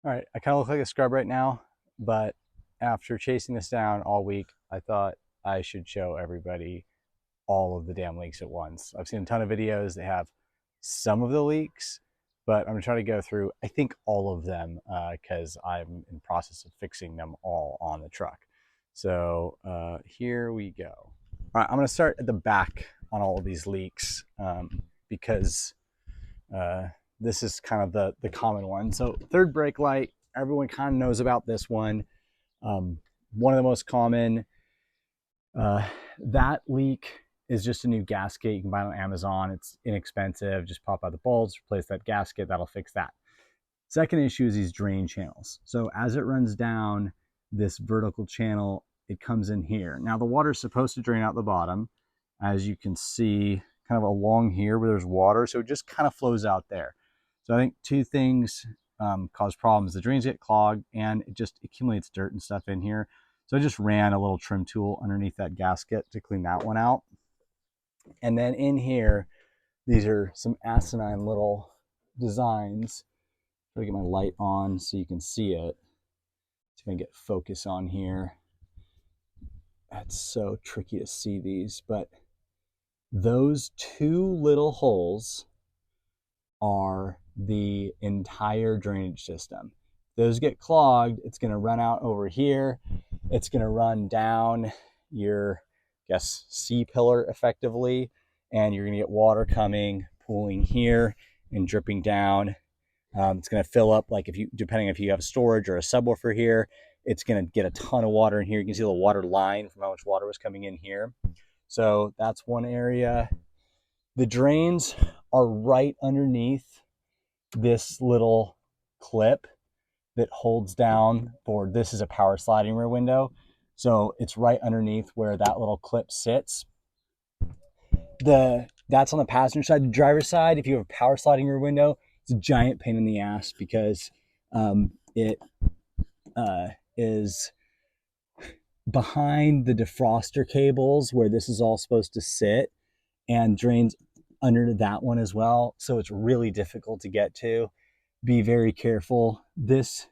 All right, I kind of look like a scrub right now, but after chasing this down all week, I thought I should show everybody all of the damn leaks at once. I've seen a ton of videos that have some of the leaks, but I'm gonna try to go through, I think, all of them because I'm in process of fixing them all on the truck. So here we go. All right, I'm gonna start at the back on all of these leaks because uh, this is kind of the common one. So third brake light, everyone kind of knows about this one. One of the most common. That leak is just a new gasket. You can buy it on Amazon. It's inexpensive. Just pop out the bolts, replace that gasket. That'll fix that. Second issue is these drain channels. So as it runs down this vertical channel, it comes in here. Now the water is supposed to drain out the bottom, as you can see kind of along here where there's water. So it just kind of flows out there. So I think two things cause problems. The drains get clogged and it just accumulates dirt and stuff in here. So I just ran a little trim tool underneath that gasket to clean that one out. And then in here, these are some asinine little designs. Try to get my light on so you can see it. It's gonna get focus on here. It's so tricky to see these, but those two little holes are the entire drainage system. Those get clogged, it's going to run out over here. It's going to run down your, C pillar effectively, and you're going to get water coming, pooling here and dripping down. It's going to fill up, like depending if you have storage or a subwoofer here, it's going to get a ton of water in here. You can see the water line from how much water was coming in here. So that's one area. The drains are right underneath this little clip that holds down for, this is a power sliding rear window. So it's right underneath where that little clip sits. That's on the passenger side. The driver's side, if you have a power sliding rear window, it's a giant pain in the ass because it is behind the defroster cables where this is all supposed to sit and drains under that one as well. So it's really difficult to get to. Be very careful. This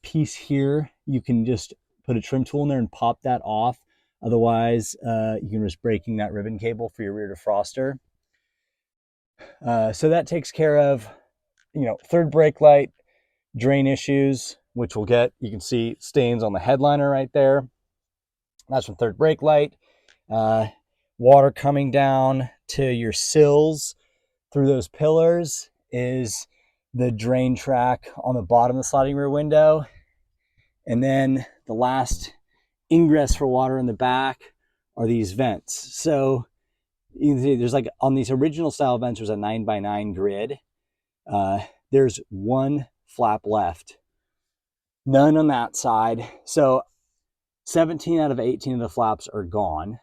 piece here, you can just put a trim tool in there and pop that off. Otherwise, you can risk breaking that ribbon cable for your rear defroster. So that takes care of, third brake light, drain issues, which we'll get. You can see stains on the headliner right there. That's from third brake light. Water coming down to your sills through those pillars is the drain track on the bottom of the sliding rear window. And then the last ingress for water in the back are these vents. So you can see there's, like, on these original style vents, there's a 9x9 grid. There's one flap left. None on that side. So 17 out of 18 of the flaps are gone.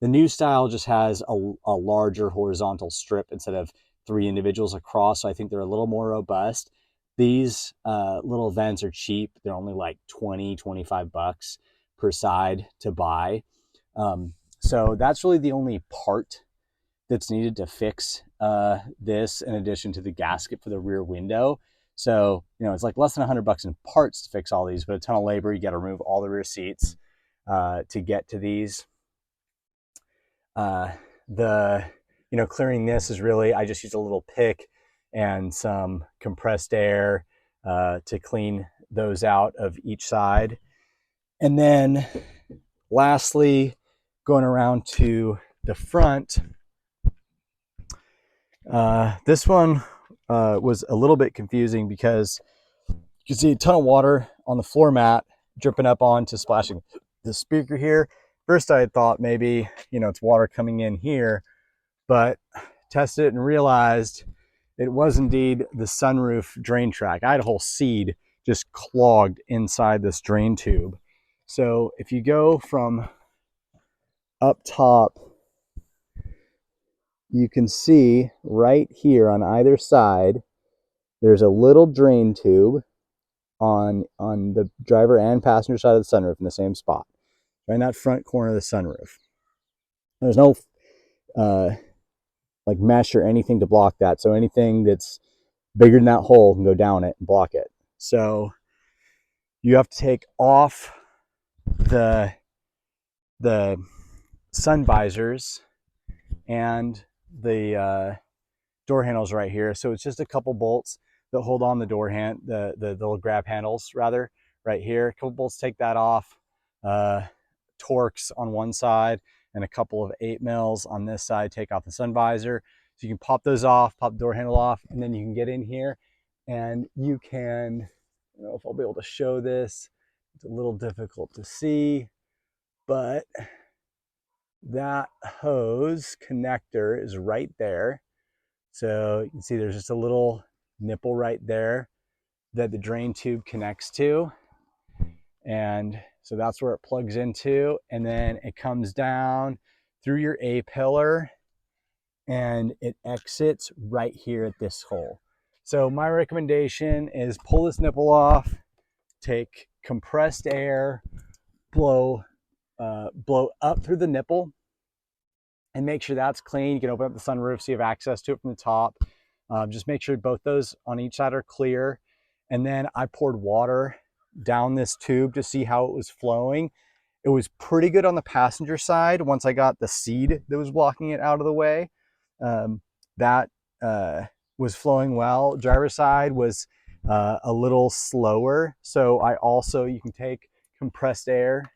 The new style just has a larger horizontal strip instead of 3 individuals across, so I think they're a little more robust. These little vents are cheap. They're only like 20, 25 bucks per side to buy. So that's really the only part that's needed to fix this, in addition to the gasket for the rear window. So, it's like less than 100 bucks in parts to fix all these, but a ton of labor. You got to remove all the rear seats to get to these. Clearing this is really, I just use a little pick and some compressed air to clean those out of each side. And then lastly, going around to the front, this one was a little bit confusing because you can see a ton of water on the floor mat dripping up onto splashing the speaker here. First I had thought maybe, it's water coming in here, but tested it and realized it was indeed the sunroof drain track. I had a whole seed just clogged inside this drain tube. So if you go from up top, you can see right here on either side, there's a little drain tube on the driver and passenger side of the sunroof in the same spot, right in that front corner of the sunroof. There's no like mesh or anything to block that. So anything that's bigger than that hole can go down it and block it. So you have to take off the sun visors and the door handles right here. So it's just a couple bolts that hold on the the little grab handles rather right here. A couple bolts take that off. Torques on one side and a couple of 8mm on this side take off the sun visor. So you can pop those off, pop the door handle off, and then you can get in here and you can, I don't know if I'll be able to show this. It's a little difficult to see, but that hose connector is right there. So you can see there's just a little nipple right there that the drain tube connects to. And so that's where it plugs into. And then it comes down through your A-pillar and it exits right here at this hole. So my recommendation is pull this nipple off, take compressed air, blow up through the nipple, and make sure that's clean. You can open up the sunroof so you have access to it from the top. Just make sure both those on each side are clear. And then I poured water down this tube to see how it was flowing. It was pretty good on the passenger side once I got the seed that was blocking it out of the way. That was flowing well. Driver's side was a little slower. So you can take compressed air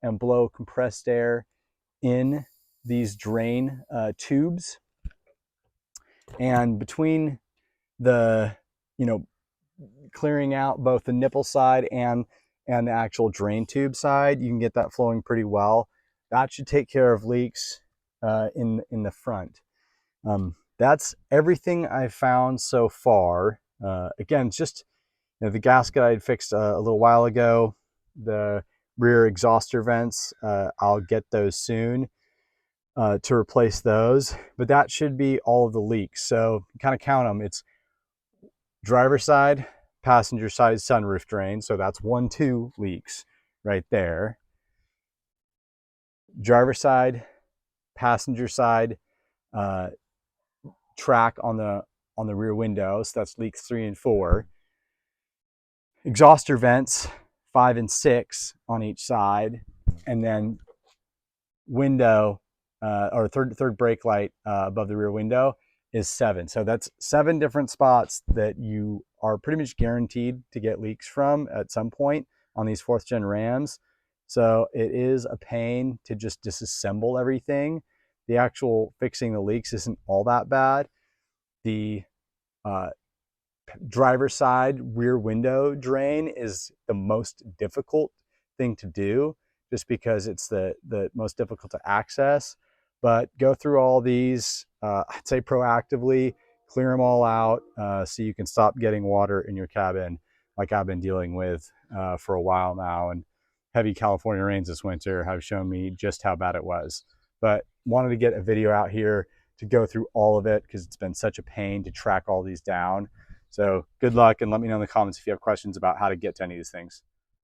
and blow compressed air in these drain tubes. And between the, clearing out both the nipple side and the actual drain tube side, you can get that flowing pretty well. That should take care of leaks in the front. That's everything I've found so far. Again, it's just the gasket I had fixed a little while ago. The rear exhauster vents, I'll get those soon to replace those. But that should be all of the leaks. So kind of count them. It's driver side, passenger side sunroof drain. So that's 2 leaks right there. Driver side, passenger side, track on the rear window. So that's leaks 3 and 4. Exhauster vents 5 and 6 on each side, and then window or third brake light above the rear window is 7. So that's 7 different spots that you are pretty much guaranteed to get leaks from at some point on these 4th gen Rams. So it is a pain to just disassemble everything. The actual fixing the leaks isn't all that bad. The driver's side rear window drain is the most difficult thing to do, just because it's the most difficult to access. But go through all these, I'd say proactively, clear them all out so you can stop getting water in your cabin like I've been dealing with for a while now. And heavy California rains this winter have shown me just how bad it was. But wanted to get a video out here to go through all of it because it's been such a pain to track all these down. So good luck, and let me know in the comments if you have questions about how to get to any of these things.